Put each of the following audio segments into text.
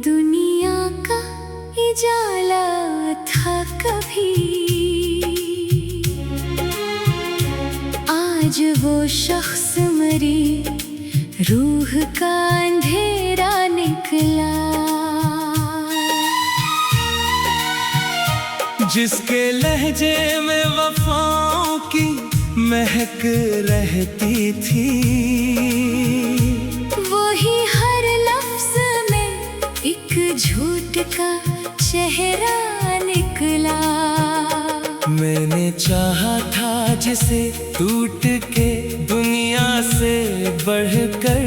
दुनिया का उजाला था कभी, आज वो शख्स मरी, रूह का अंधेरा निकला। जिसके लहजे में वफाओं की महक रहती थी, वही हर लफ्ज में एक झूठ का चेहरा निकला। मैंने चाहा था जिसे टूट के दुनिया से बढ़कर,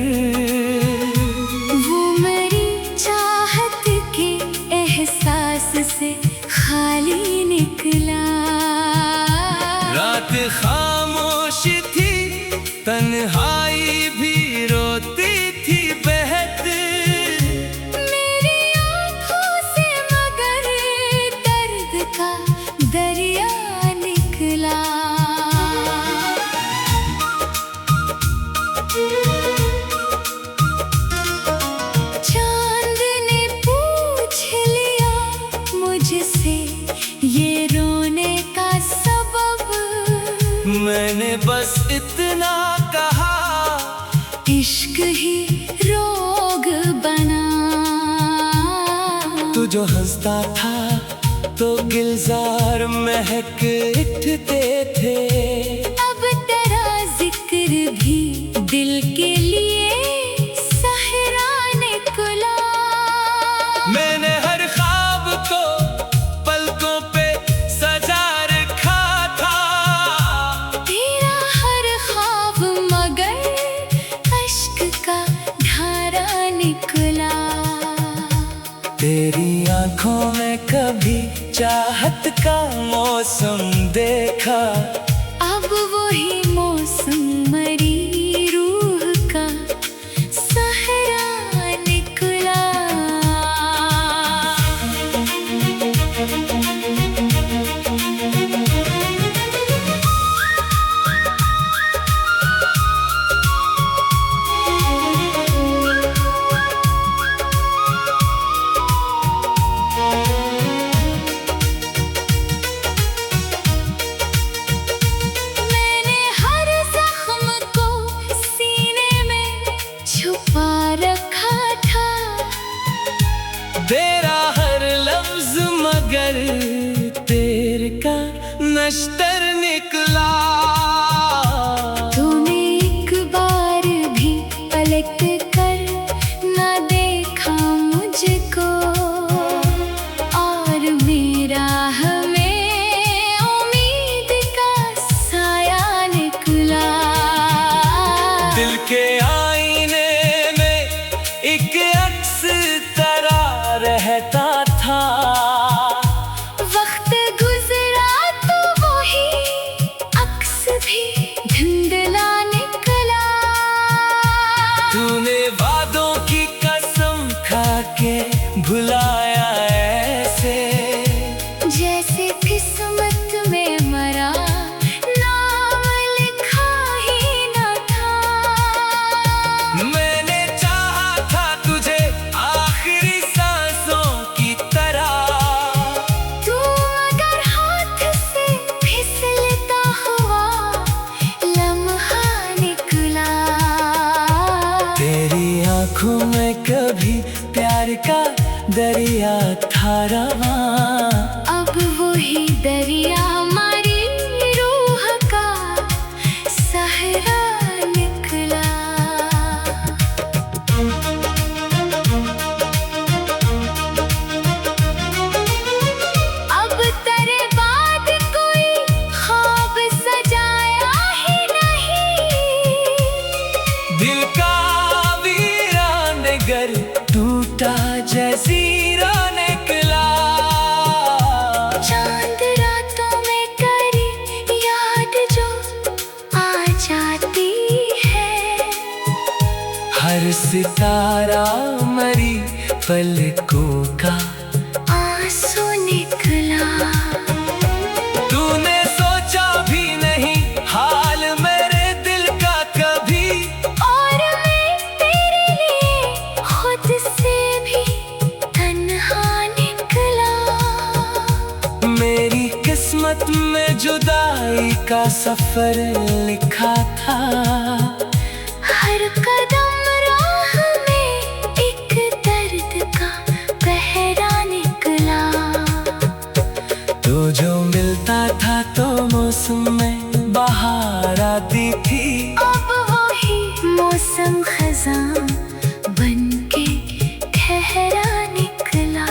वो मेरी चाहत के एहसास से खाली निकला। रात खामोश थी, तन्हाई भी रोती थी बहत मेरी आँखों से, मगर दर्द का दरिया निकला। चांद ने पूछ लिया मुझसे ये रोने का सबब, मैंने बस इतना कहा, इश्क ही रोग बना। तू जो हंसता था तो गुलजार महक उठते थे, अब तेरा जिक्र भी दिल के लिए सहरा निकला। मैंने हर ख्वाब को पलकों पे सजा रखा था, तेरा हर ख्वाब मगर अश्क का धारा निकला। तेरी आंखों में कभी चाहत का मौसम देखा, अब वही मौसम मरी, रूह का सहरा निकला। मैंने हर जख्म को सीने में छुपा रखा था, तेरा हर लफ्ज मगर तेरे का नश्तर निकला। तूने एक बार भी पलट कर न देखा मुझको, और मेरा हमें उम्मीद का साया निकला। दिल के आईने में एक अक्स तरा रहता था, वक्त गुजरा तो वही अक्स भी धुंधला निकला। तूने वादों की कसम खा के भुलाया ऐसे, जैसे किस्मत में मरा नाम लिखा ही न था। मैंने चाहा था तुझे आखिरी सांसों की तरह, तू मगर हाथ से फिसलता हुआ लम्हा निकला। तेरी आंखों में कभी प्यार का दरिया था रवां, अब वही दरिया हमारी रूह का सहरा निकला। अब तेरे बाद कोई ख्वाब सजाया ही नहीं, दिल का वीरान घर टूटा जज़ीरा निकला। चांद रातों में करी याद जो आ जाती है, हर सितारा मरी पलकों का आंसू निकला। तूने सोचा भी नहीं हाल मेरे दिल का कभी, और मैं तेरे लिए खुद से भी का सफर लिखा था। हर कदम राह में एक दर्द का पहरा निकला। तो जो मिलता था तो मौसम में बाहर आती थी। अब वही मौसम खज़ां बनके ठहरा निकला।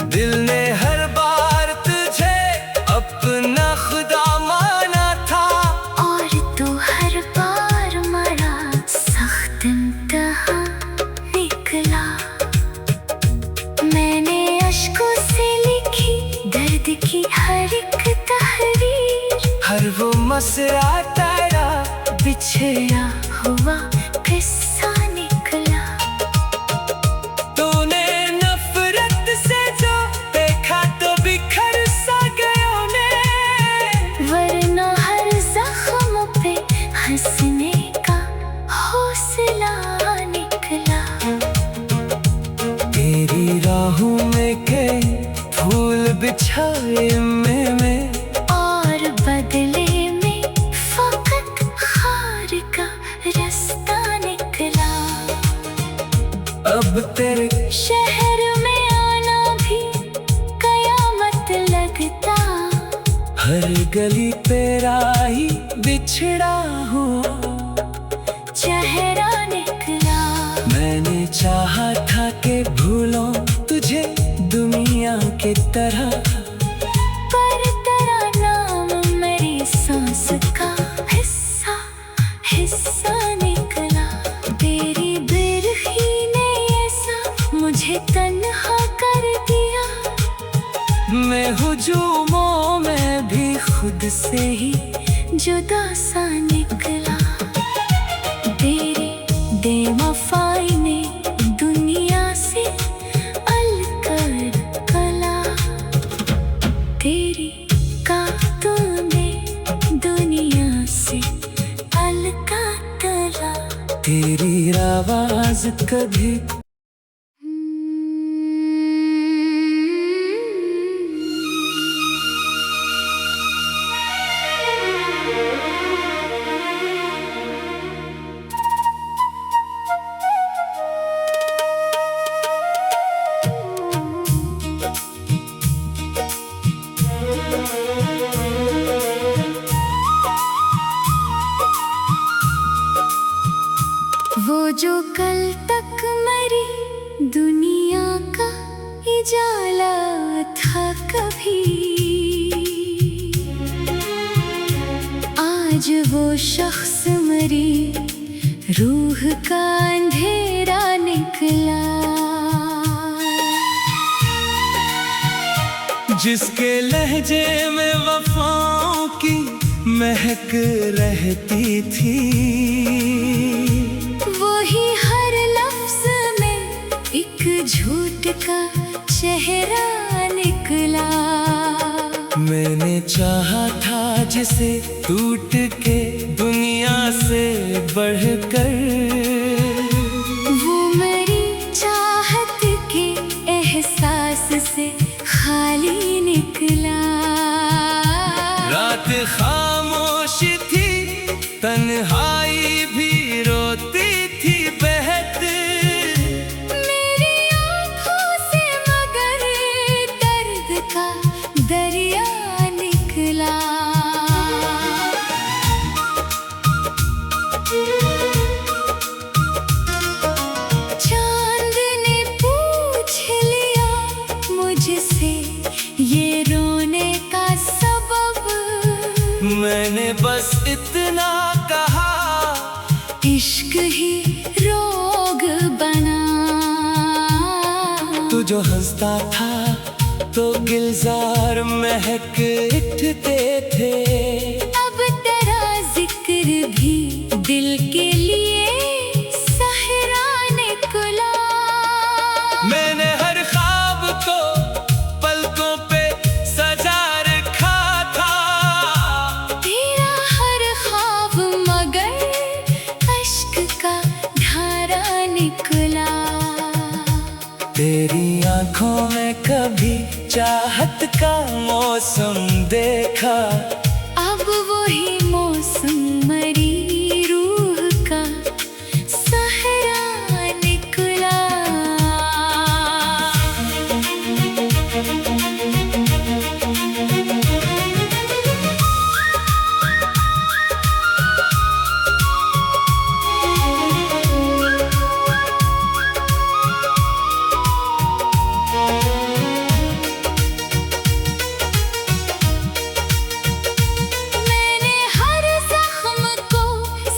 दिल ने हर बार तुझे अपना खुदा माना था। और तू हर बार मरा सख्त इम्तिहान निकला। मैंने अश्कों से लिखी दर्द की हर एक तहरीर। हर वो मसरा तेरा बिछड़ा हुआ किस्सा निकला। तूने नफरत से जो देखा तो बिखर सा गया ने। वरना हर जख्म पे हंसने का हौसला निकला। तेरी राहों में के फूल बिछाए मैं और बदले में फकत खार का रास्ता निकला। अब तेरे शहर में आना भी कयामत लगता। हर गली पे राही बिछड़ा हुआ चेहरा निकला। मैंने चाहा था कि भूलों तुझे दुनिया की तरह। पर तेरा नाम मेरी सांस का हिस्सा हिस्सा निकला। तेरी बिरही ने ऐसा मुझे तन्हा कर दिया। मैं हुजूमों में भी खुद से ही जुदा सा निकला। तेरी बेवफाई ने दुनिया से अलकर कला। तेरी कातों ने दुनिया से अलका तला। तेरी आवाज कभी वो जो कल तक मरी दुनिया का उजाला था कभी। आज वो शख्स मरी रूह का अंधेरा निकला। जिसके लहजे में वफाओं की महक रहती थी। वही हर लफ्ज में एक झूठ का चेहरा निकला। मैंने चाहा था जिसे टूट के दुनिया से बढ़कर। वो मेरी चाहत के एहसास से खाली निकला। रात खामोश थी तन्हाई भी रोती थी बहत। मेरी आँखों से मगर दर्द का दरिया निकला। चांद ने पूछ लिया मुझसे ये रोने का सबब। मैंने बस इतना कहा इश्क ही रोग बना। तू जो हंसता था तो गुलजार महक उठते थे। अब तेरा जिक्र भी दिल के लिए सहरा निकला। मैंने हर ख्वाब को पलकों पे सजा रखा था। तेरा हर ख्वाब मगर अश्क का धारा निकला। तेरी आंखों में कभी चाहत का मौसम देखा। अब वही मौसम मरी रूह का सहरा निकला। मैंने हर जख्म को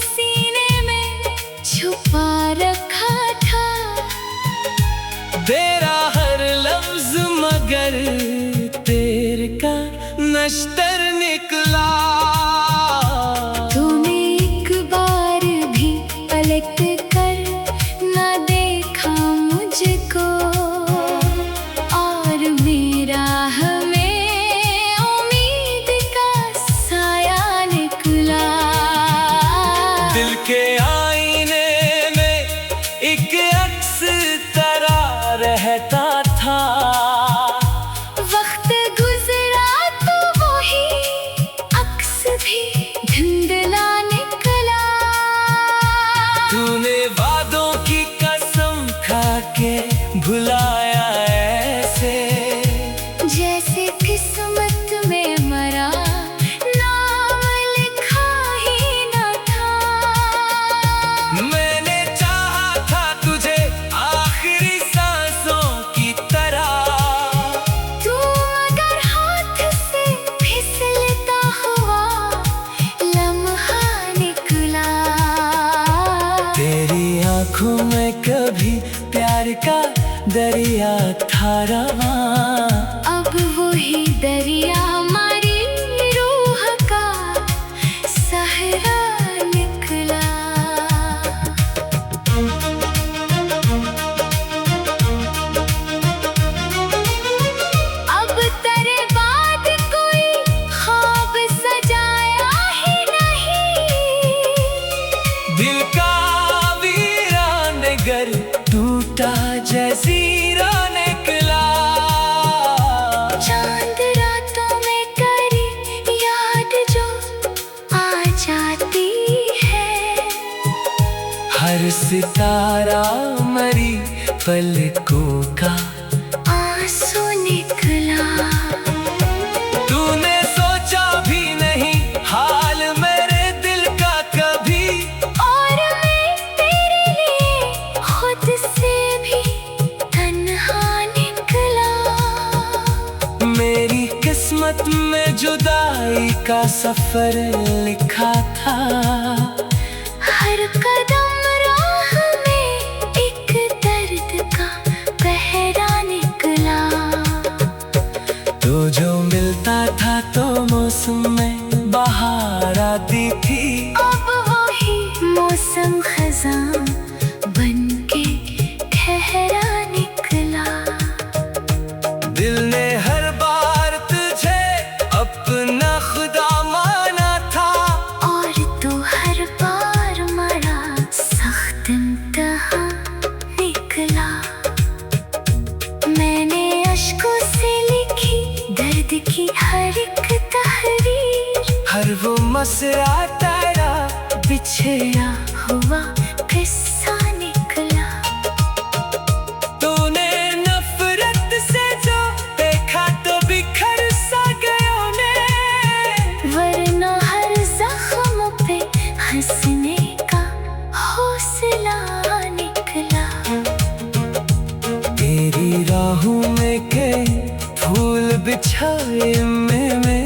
सीने में छुपा रखा था। तेरा हर लफ्ज मगर तेरे का नश्तर निकला। तूने एक बार भी पलट कर न देखा मुझको, और मेरा हमें उम्मीद का साया निकला। दिल के आईने में एक अक्स तरह रहता था। वक्त गुजरा तो वही अक्स भी धुंधला निकला। तूने वादों की कसम खा के भुलाया ऐसे, जैसे किस्मत में मरा नाम लिखा ही न था। मैंने चाहा था तुझे आखिरी सांसों की तरह। तू मगर हाथ से फिसलता हुआ लम्हा निकला। तेरी आंखों में कभी प्यार का दरिया था रवां। अब वही दरिया हमारी रूह का सहरा निकला। अब तेरे बाद कोई ख्वाब सजाया ही नहीं। दिल का वीरान घर टूटा जज़ीरा निकला। चांद रातों में करी याद जो आ जाती है। हर सितारा मरी पलकों का आंसू निकला। तूने सोचा भी नहीं हाल मेरे दिल का कभी। और मैं तेरे लिए खुद से भी तन्हा निकला। मेरी किस्मत में जुदाई का सफर लिखा था। हर कदम राह में एक दर्द का पहरा निकला। तो जो मिलता था तो मौसम में बहार आती थी। अब वही मौसम खज़ां बनके ठहरा निकला। दिल ने हर बार तुझे अपना खुदा माना था। और तो हर बार मरा सख्त इम्तिहान निकला। मैंने अश्कों से लिखी दर्द की हर एक तहरीर। हर वो मसरा तेरा बिछड़ा हुआ किस्सा निकला। तूने नफरत से जो देखा तो बिखर सा गया ने। वरना हर जख्म पे हंसने का हौसला निकला। तेरी राहों में कई फूल बिछाए मैं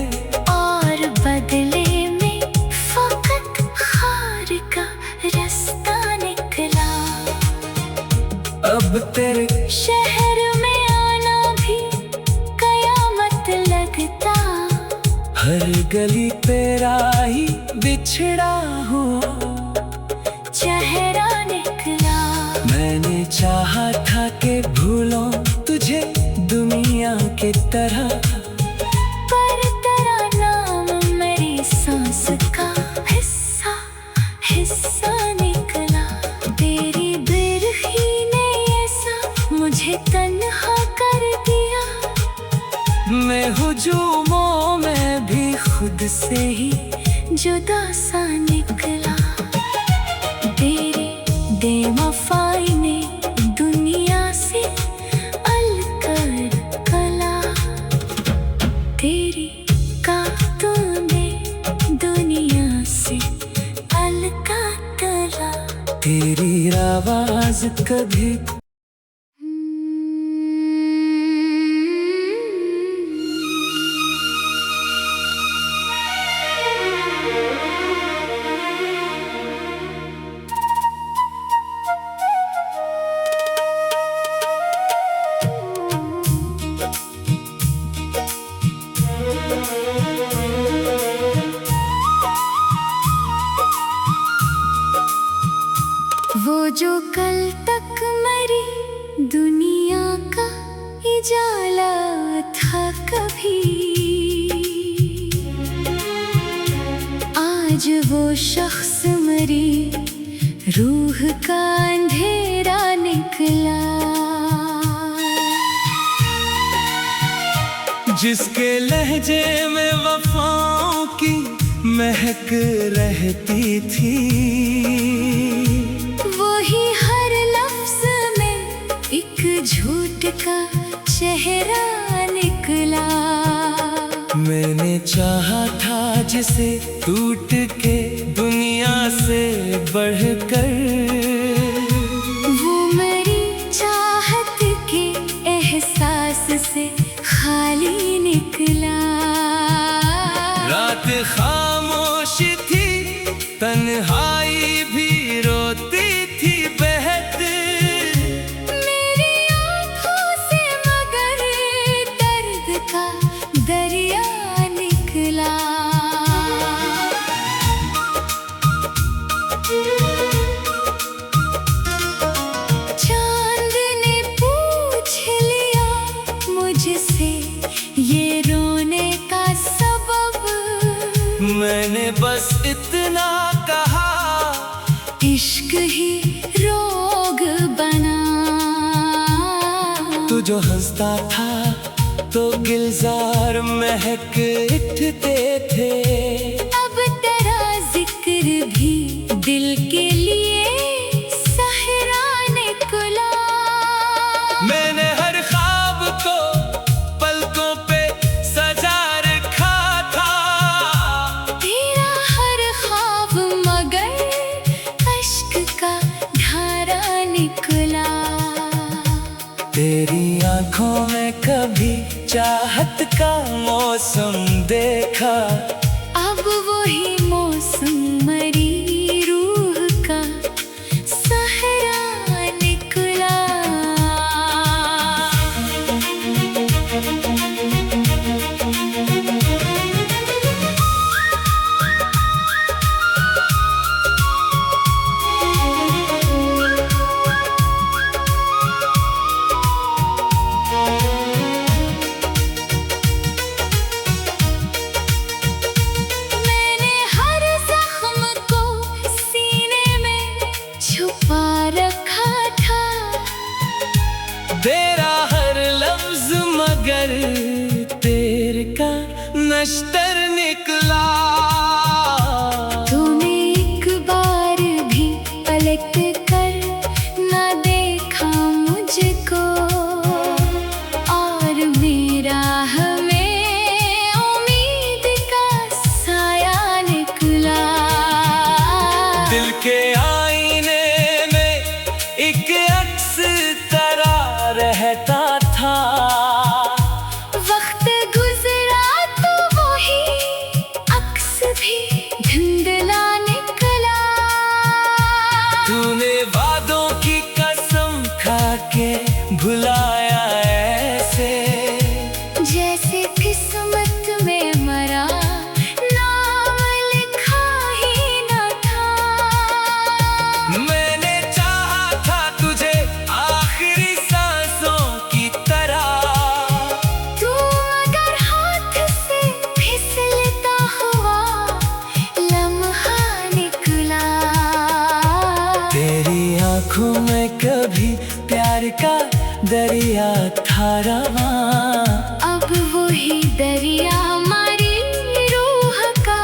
और बदले में फकत खार का रास्ता निकला। अब तेरे शहर में आना भी कयामत लगता। हर गली पे राही बिछड़ा हूँ। चेहरा निकला। मैंने चाहा था कि भूलों तुझे दुनिया की तरह। पर तेरा नाम मेरी सांस का हिस्सा हिस्सा निकला। तेरी बिरही ने ऐसा मुझे तन्हा कर दिया। मैं हुजूमों में भी खुद से ही जुदा सा निकला। तेरी बेवफाई ने दुनिया से अलकर कला। तेरी कातों ने दुनिया से अलकातला। तेरी आवाज कभी वो जो कल तक मरी दुनिया का उजाला था कभी, आज वो शख्स मरी रूह का अंधेरा निकला। जिसके लहजे में वफाओं की महक रहती थी, वही हर लफ्ज में एक झूठ का चेहरा निकला। मैंने चाहा था जिसे टूट के दुनिया से बढ़कर, वो मेरी चाहत के एहसास से खाली निकला। रात खामोश थी, तन्हाई भी रोती थी बहत मेरी आँखों से, मगर दर्द का दरिया निकला। चांद ने पूछ लिया मुझसे ये रोने का सबब, मैंने बस इतना कहा, इश्क ही रोग बना। तू जो हंसता था तो गुलजार महक उठते थे, अब तेरा जिक्र भी दिल के लिए सहरा निकला। मैंने हर ख्वाब को पलकों पे सजा रखा था, तेरा हर ख्वाब मगर अश्क का धारा निकला। तेरी आंखों में कभी चाहत का मौसम देखा, अब वही मौसम मरी रूह का सहरा निकला। मैंने हर जख्म को सीने में छुपा रखा था, तेरा हर लफ्ज मगर तेरे का नश्तर निकला। तूने एक बार भी पलट कर न देखा मुझको, और मेरा हमें उम्मीद का साया निकला। दिल के आईने में एक अक्स तरह रहता था, वक्त गुजरा तो वही अक्स भी धुंधला निकला। तूने वादों की कसम खा के भुलाया ऐसे, जैसे किस्मत में मरा नाम लिखा ही न था। मैंने चाहा था तुझे आखिरी सांसों की तरह, तू मगर हाथ से फिसलता हुआ लम्हा निकला। तेरी आंखों में कभी प्यार का दरिया था रवां, अब वही दरिया हमारी रूह का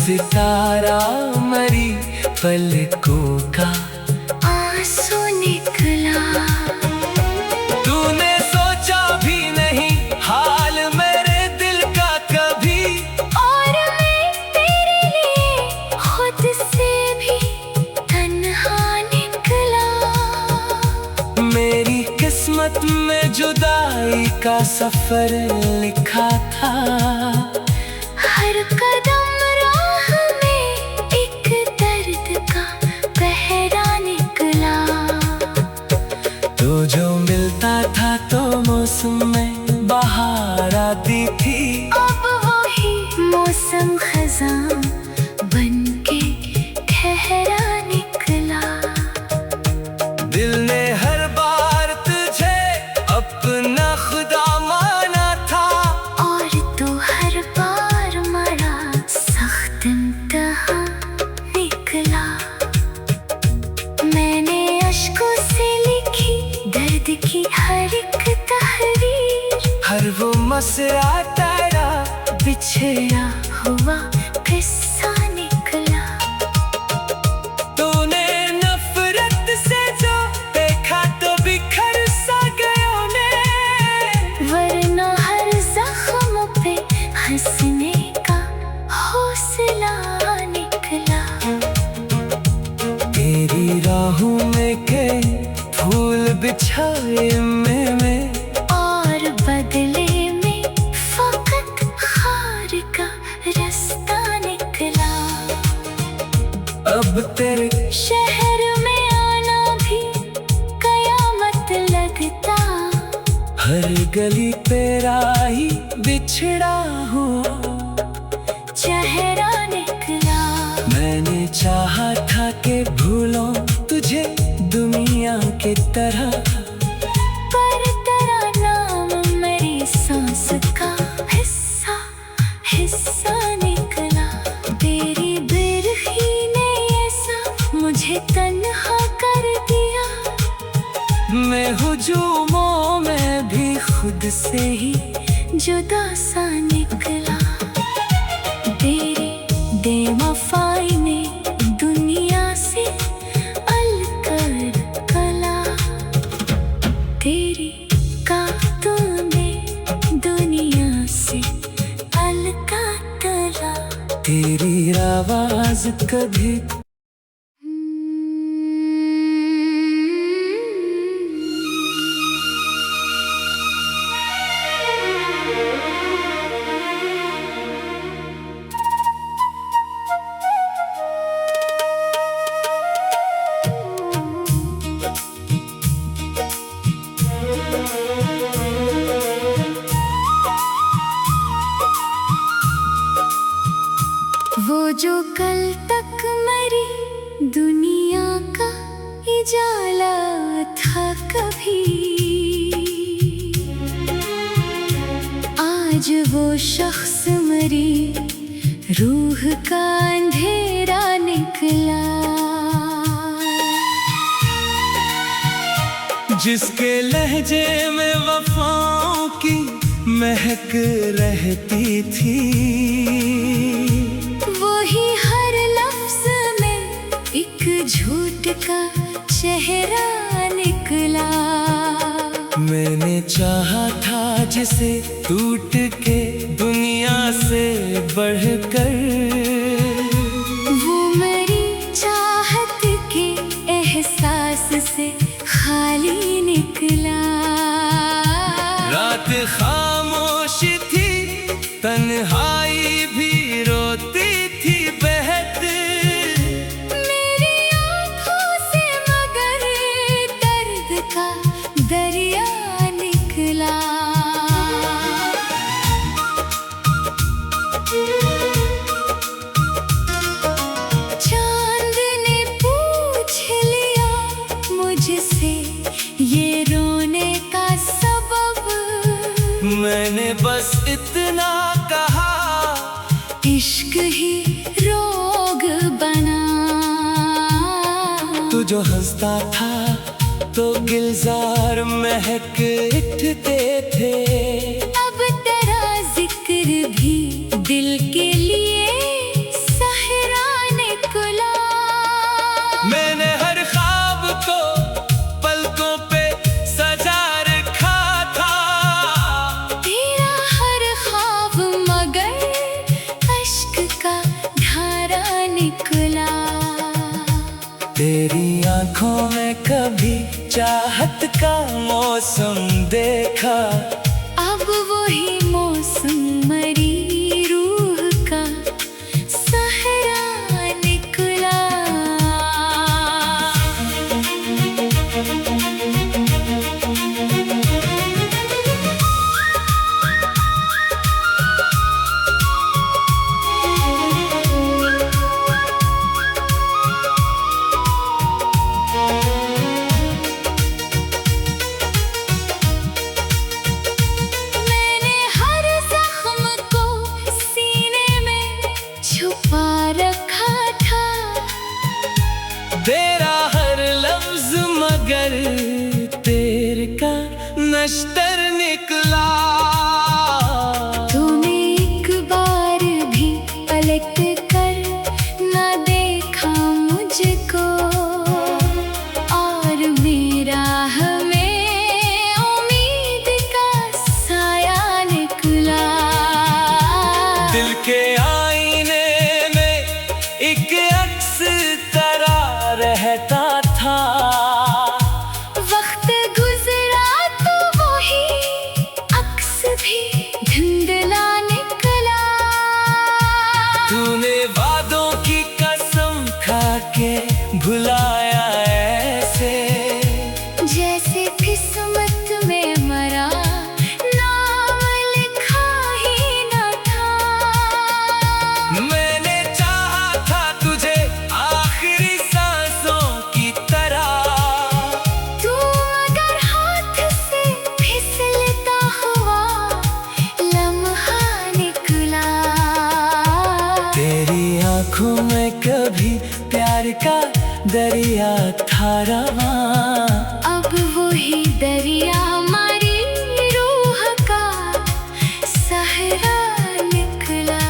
सितारा मरी पलकों का आंसू निकला। तूने सोचा भी नहीं हाल मेरे दिल का कभी, और मैं तेरे लिए खुद से भी तन्हा निकला। मेरी किस्मत में जुदाई का सफर लिखा था। हर कदम राह में एक दर्द का पहरा निकला। तो जो मिलता था तो मौसम में बाहर आती थी, अब वही मौसम खज़ां बनके ठहरा निकला। दिल ने हर बार तुझे अपना खुदा माना था, और तो हर बार मरा सख्त इम्तिहान निकला। मैंने अश्कों से लिखी दर्द की हर एक तहरीर, हर वो मसरा तेरा बिछड़ा हुआ किस्सा निकला। तूने नफरत से जो देखा तो बिखर सा गयों ने, वरना हर जख्म पे हंसने का हौसला निकला। तेरी राहों में के फूल बिछाए मैं, और बदले में फकत खार का रास्ता निकला। अब तेरे शहर में आना भी कयामत लगता। हर गली तेरा ही बिछड़ा हुआ चेहरा निकला। मैंने चाहा था कि भूलों तुझे दुनिया की तरह, पर तेरा नाम मेरी सांस का हिस्सा हिस्सा निकला। तेरी बिरही ने ऐसा मुझे तन्हा कर दिया। मैं हुजूमों में भी खुद से ही जुदा सा निकला। तेरी बेवफाई ने दुनिया से अलकर कला। तेरी कातों ने दुनिया से अलकातला। तेरी आवाज कभी वो जो कल तक मरी दुनिया का उजाला था कभी, आज वो शख्स मरी रूह का अंधेरा निकला। जिसके लहजे में वफाओं की महक रहती थी, वही हर लफ्ज में एक झूठ का चेहरा निकला। मैंने चाहा था जिसे टूट के दुनिया से बढ़कर, वो मेरी चाहत के एहसास से खाली निकला। रात खामोश थी, तन्हाई भी रोती थी बहत, मेरी आँखों से मगर दर्द का दरिया निकला। चांद ने पूछ लिया मुझसे ये रोने का सबब, मैंने बस इतना कहा, इश्क ही रोग बना। तू जो हंसता था तो गुलजार महक उठते थे, अब तेरा जिक्र भी दिल के लिए सह मैंने हर ख्वाब को पलकों पे सजा रखा था। तेरा हर ख्वाब मगर अश्क का धारा निकला। तेरी आंखों में कभी चाहत का मौसम देखा। अब वही मौसम मरी रूह का सहरा निकला। मैंने हर जख्म को सीने में छुपा रखा था। तेरा हर लफ्ज मगर तेरे का नश्तर निकला। तूने एक बार भी पलट कर न देखा मुझको और मेरा हमें उम्मीद का साया निकला। दिल के आईने में एक अक्स तरा रहता था। वक्त गुजरा तो वही अक्स भी धुंधला निकला। तूने वादों की कसम खा के भुलाया ऐसे, जैसे किस्मत में मरा नाम लिखा ही न था। मैंने चाहा था तुझे आखिरी सांसों की तरह। तू मगर हाथ से फिसलता हुआ लम्हा निकला। तेरी आंखों में कभी प्यार का दरिया था रवां। अब वही दरिया हमारी रूह का सहरा निकला।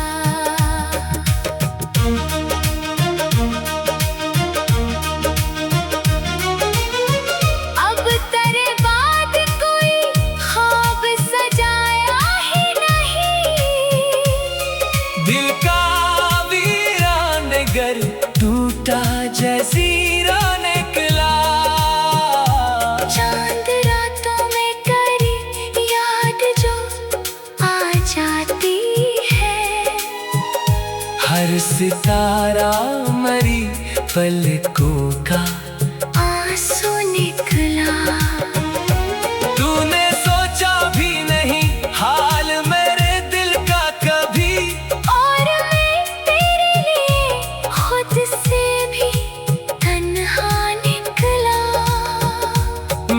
अब तेरे बाद कोई ख्वाब सजाया ही नहीं। दिल का वीरान घर टूटा जजीरा निकला। चांद रातों में करी याद जो आ जाती है। हर सितारा मरी पलकों का आंसू निकला। तूने सोचा भी नहीं हाल मेरे दिल का कभी। और मैं तेरे लिए खुद से भी तन्हा निकला।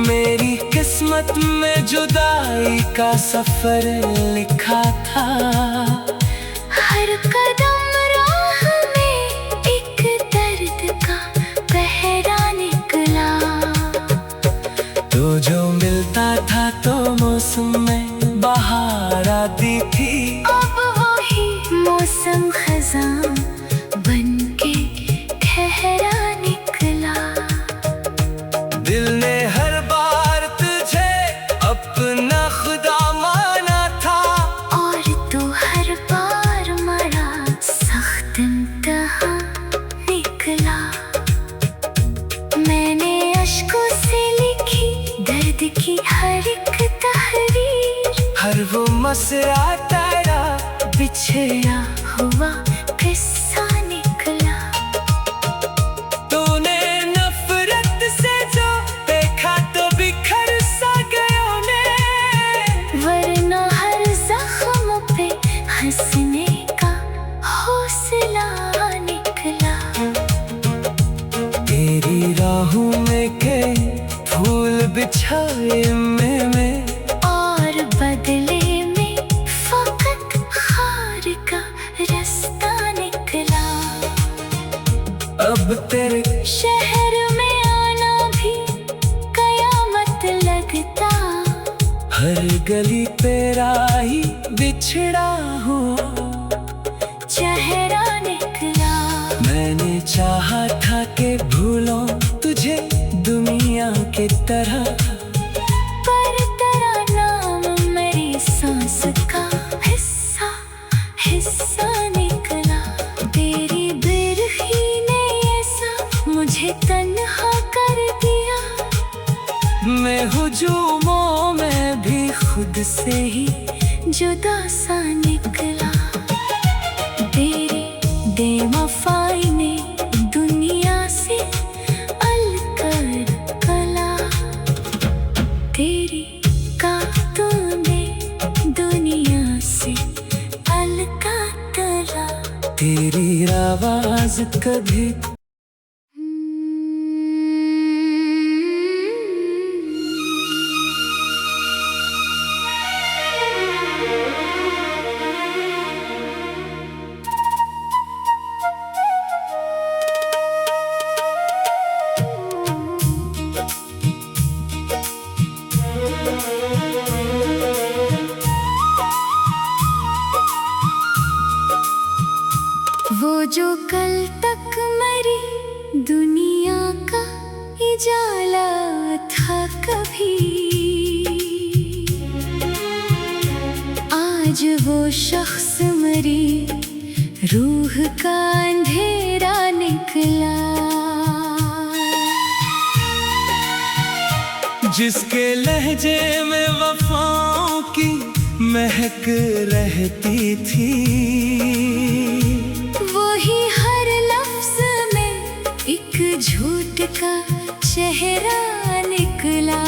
मेरी किस्मत में जुदाई का सफर लिखा था। हर कदम राह में एक दर्द का पहरा निकला। तो जो मिलता था तो मौसम में बाहर आती थी। अब वही मौसम खज़ां बन के ठहरा निकला। दिल ने हर बार तुझे अपना खुदा माना था। और तू हर बार मरा सख्त इम्तिहान निकला। मैंने अश्कों से लिखी दर्द की हर एक तहरीर। हर वो मसरा तेरा बिछड़ा हुआ किस्सा निकला। तूने नफरत से जो देखा तो बिखर सा गया मैं। वरना हर जख्म पे हंसने का हौसला निकला। तेरी राहों में कई फूल बिछाए मैं और बदले में फकत खार का रास्ता निकला। अब तेरे शहर में आना भी कयामत लगता। हर गली पे राही बिछड़ा हूँ। चेहरा निकला। मैंने चाहा था कि भूल तरह, पर तेरा नाम मेरी सांस का हिस्सा हिस्सा निकला। तेरी बिरही ने ऐसा मुझे तन्हा कर दिया। मैं हुजूमों में भी खुद से ही जुदा सा निकला। तेरी बेवफाई ने दुनिया से अलकर कला। तेरी कातों ने दुनिया से अलका तला। तेरी आवाज कभी वो जो कल तक मरी दुनिया का उजाला था कभी, आज वो शख्स मरी रूह का अंधेरा निकला। जिसके लहजे में वफाओं की महक रहती थी, वही हर लफ्ज में एक झूठ का चेहरा निकला।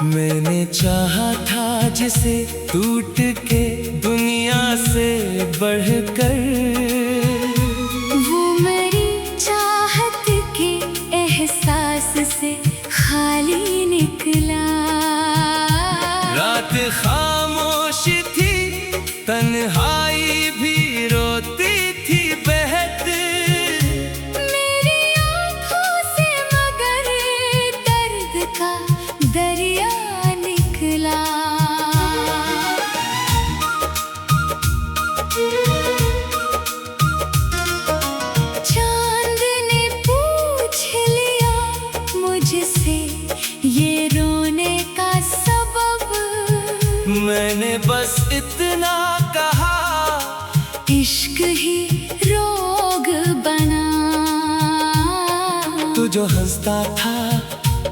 मैंने चाहा था जिसे टूट के दुनिया से बढ़कर, वो मेरी चाहत के एहसास से खाली निकला। रात खामोश थी, तन्हाई भी रोती थी बहत मेरी आँखों से, मगर दर्द का दरिया निकला। चांद ने पूछ लिया मुझसे ये रोने का सबब। मैंने बस इतना कहा, इश्क ही रोग बना। तू जो हंसता था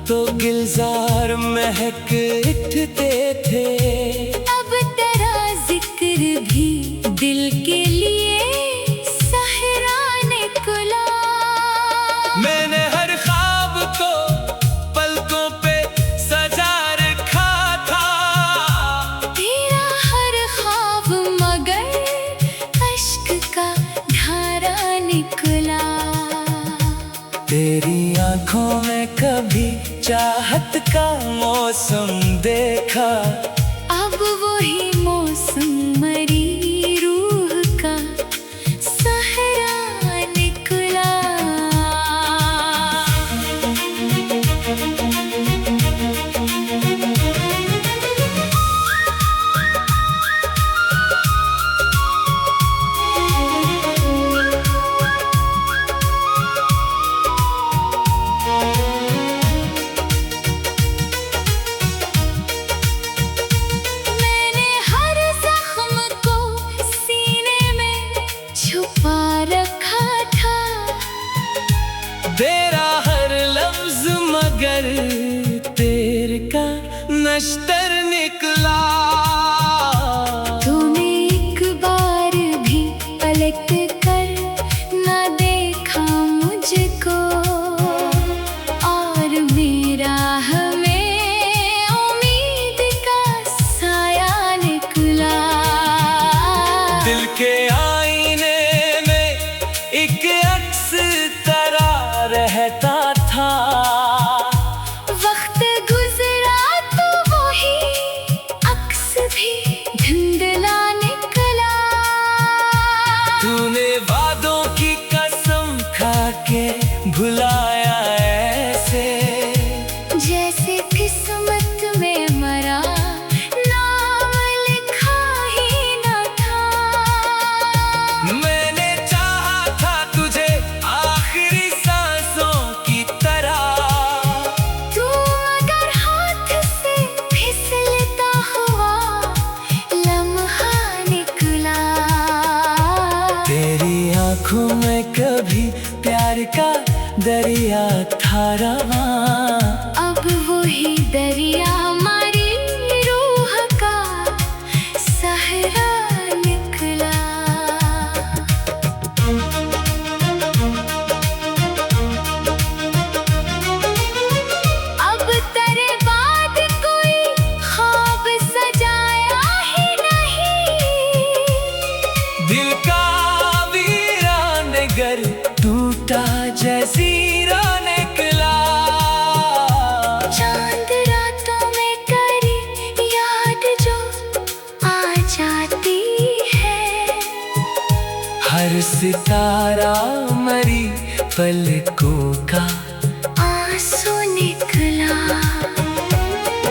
तो गिलजार महक उठते थे। अब तेरा जिक्र भी दिल के लिए सहरा निकला। मैंने हर ख्वाब को पलकों पे सजा रखा था, तेरा हर ख्वाब मगर अश्क का धारा निकला। तेरी आंखों में कभी चाहत का मौसम देखा, अब वही मौसम मरी रूह का सहरा निकला। मैंने हर जख्म को सीने में छुपा रखा था। तेरा हर लफ्ज मगर तेरे का नश्तर निकला। तूने एक बार भी पलट कर न देखा मुझको, और मेरा हमें उम्मीद का साया निकला। दिल के आईने में एक अक्स तरा रहता था, वक्त गुजरा तो वही अक्स था रवां। अब वही दरिया हमारी रूह का सहरा निकला। अब तेरे बाद कोई ख्वाब सजाया ही नहीं। दिल का वीरान घर टूटा जज़ीरा निकला। चांद रातों में करी याद जो आ जाती है। हर सितारा मरी पलकों का आंसू निकला।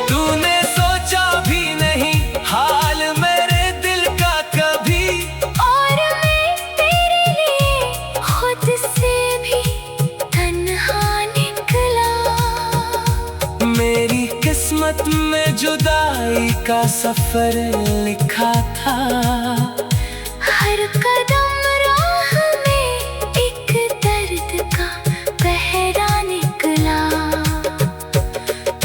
तूने सोचा भी नहीं हाल मेरे दिल का कभी। और मैं तेरे लिए खुद से भी तन्हा निकला। मेरी किस्मत में जुदाई का सफर लिखा था। हर कदम राह में एक दर्द का पहरा निकला।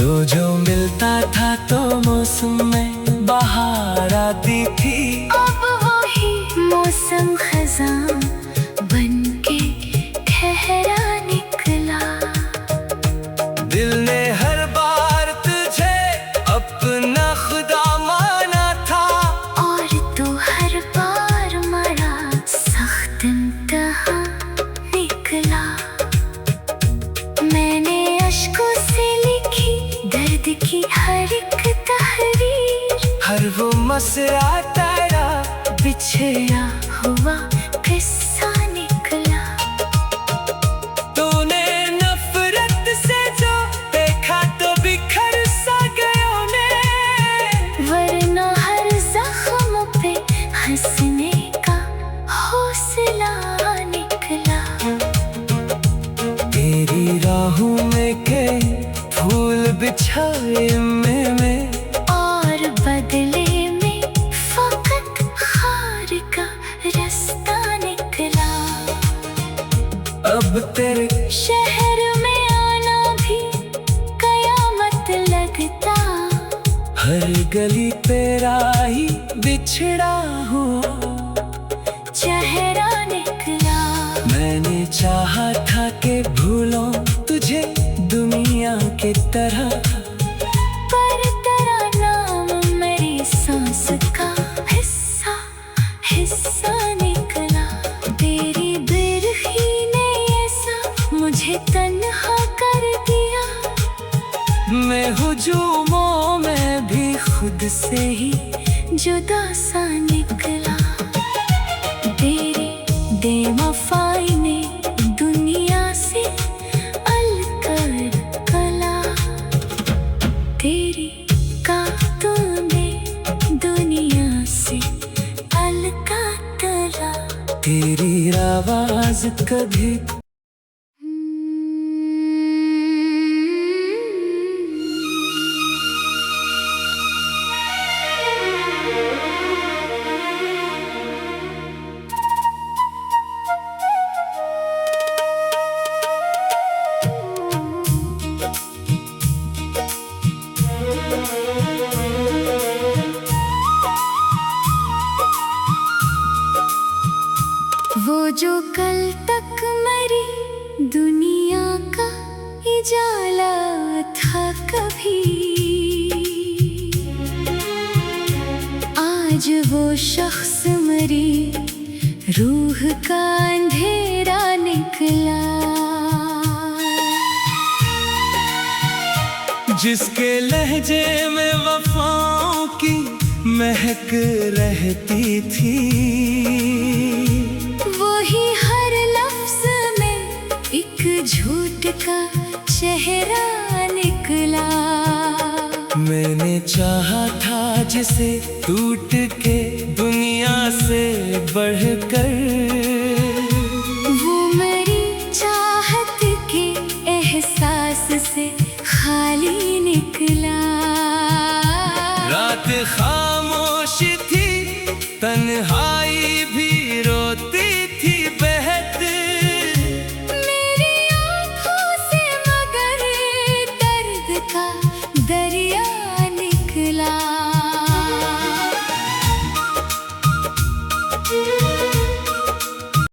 तो जो मिलता था तो मौसम में बहार आती थी। अब वही मौसम खज़ां बनके ठहरा निकला। दिल ने हर बार तुझे अपना खुदा माना था। और तो हर बार मरा सख्त इम्तिहान निकला। मैंने अश्कों से लिखी दर्द की हर एक तहरीर। हर वो मसरा तेरा बिछड़ा हुआ किस्सा निकला। तूने नफरत से जो देखा तो बिखर सा गयों ने। वरना हर जख्म पे हंसने का हौसला निकला। तेरी राहों में के फूल बिछाए मैं और बदले में फकत खार का रास्ता निकला। अब तेरे शहर में आना भी कयामत लगता। हर गली पे राही बिछड़ा हुआ चेहरा निकला। मैंने चाहा था कि भूलों तुझे दुनिया की तरह। पर तेरा नाम मेरी सांस का हिस्सा हिस्सा निकला। तेरी बिरखी ने ऐसा मुझे तन्हा कर दिया। मैं हुजूमों में भी खुद से ही जुदा सा निकला। तेरी बेवफाई ने दुनिया से अलकर कला। तेरी कातों ने दुनिया से अलका तला। तेरी आवाज कभी वो जो कल तक मरी दुनिया का उजाला था कभी। आज वो शख्स मरी रूह का अंधेरा निकला। जिसके लहजे में वफाओं की महक रहती थी। वही हर लफ्ज में एक झूठ का चेहरा निकला। मैंने चाहा था जिसे टूट के दुनिया से बढ़कर। वो मेरी चाहत के एहसास से खाली निकला। रात खामोश थी, तन्हाई भी रोती थी बहत। मेरी आँखों से का